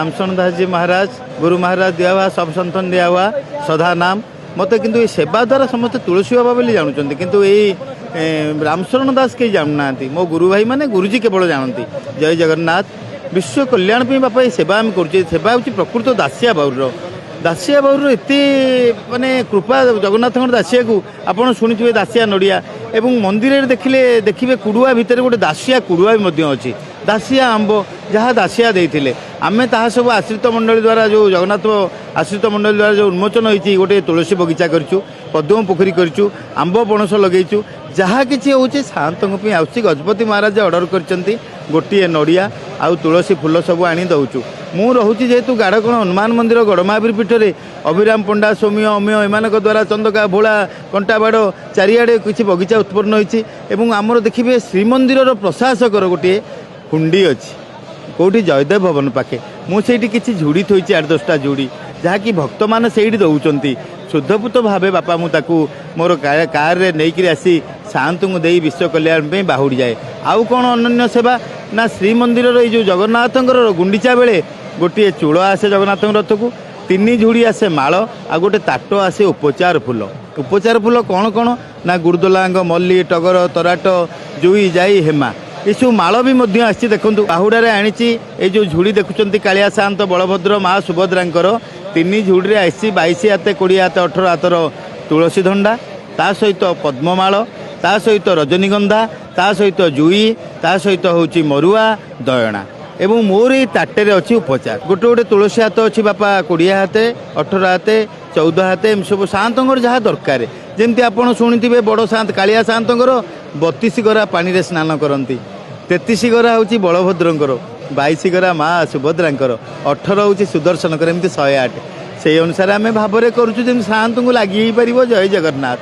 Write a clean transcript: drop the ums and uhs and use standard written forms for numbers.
रामचरण दास जी महाराज गुरु महाराज दिया हुआ सब संतन दिया हुआ सदा नाम मत किंतु ये सेवा द्वारा समस्त तुलसी बाबा बोली जानते किंतु यही रामचरण दास कहीं जानूना मो गुरु भाई माने गुरुजी केवल जानती। जय जगन्नाथ विश्व कल्याण पे बापा ये सेवा आम कर सेवा हूँ प्रकृत दासिया बाउर एत माने कृपा जगन्नाथ दासिया को आपड़ शुणुवे दासिया नड़िया एवं मंदिर देखिए कुड़ुआ भितर गोटे दासिया कुड़ुआ भी अच्छी दासिया आंब जहाँ दासिया देते आमे ताहा सब आश्रित मंडली द्वारा जो जगन्नाथ आश्रित मंडली द्वारा जो उन्मोचन होती गोटे तुलसी बगीचा करूँ पद्म पोखरी करूँ आंब पणस लगेचु जहाँ कि हूँ सातों आसी गजपति महाराज ऑर्डर कर गोटे नड़िया आउ तुलसी फूल सब आनी दौचु मु रोचे जेहेतु गाड़कण हनुमान मंदिर गड़मावीर पीठ में अभिराम पंडा सौम्य अम्य एमान द्वारा चंदका भोला कंटाबाड़ चारिआडे किसी बगीचा उत्पन्न होती आमर देखिए श्रीमंदिर प्रशासकर गोटे हुंडी अच्छी कौटी जयदेव भवन पाखे मुझे किसी झुड़ी थोड़ी 8-10टा झुड़ी जहाँकि भक्त मैंने से दौरान शुद्धपुत भावे बापा मुझे मोर कार रे नहीं आसी शांत को दे विश्व कल्याण में बाहुड़ी जाए। आउ कौन अनन्य सेवा ना श्रीमंदिर जो जगन्नाथ गुंडीचा बेले गोटे चूड़ आसे जगन्नाथ रथ को 3 झुड़ी आसे माल आ गोटे ताट आसे उपचार फूल कौन कौन ना गुरुदोलांग मल्ली टगर तराट जुई जाई हेमा ये सब माल भी आसी देखु बाहुड़े आनी जो झुड़ी देखुं कालिया शांत बलभद्र माँ सुभद्रांकर 3 झुड़ी आसी 22 हाथ 20 हाथ 18 हाथर तुलसी धंडा ता सहित पद्ममाल ता सहित रजनीगंधा ता सहित जुई ता सहित हूँ मरुआ दयणा एवं मोर ये ताटे अच्छी उपचार गोटे गोटे तुलसी हाथ अच्छी बापा 20 हाथ 18 हाथ 14 हाथ एम सब सातंकर जहाँ दरकार जमती आपड़ शुणुवे बड़ सात कालिया सातंकर 32 गरा पानी स्नान करती 33 गरा हूँ बलभद्रंकर 22 गरा माँ सुभद्रांकर 18 हूँ सुदर्शन एमती 108 से अनुसार आम भाव में करुँ जमी सात को लगी पार। जय जगन्नाथ।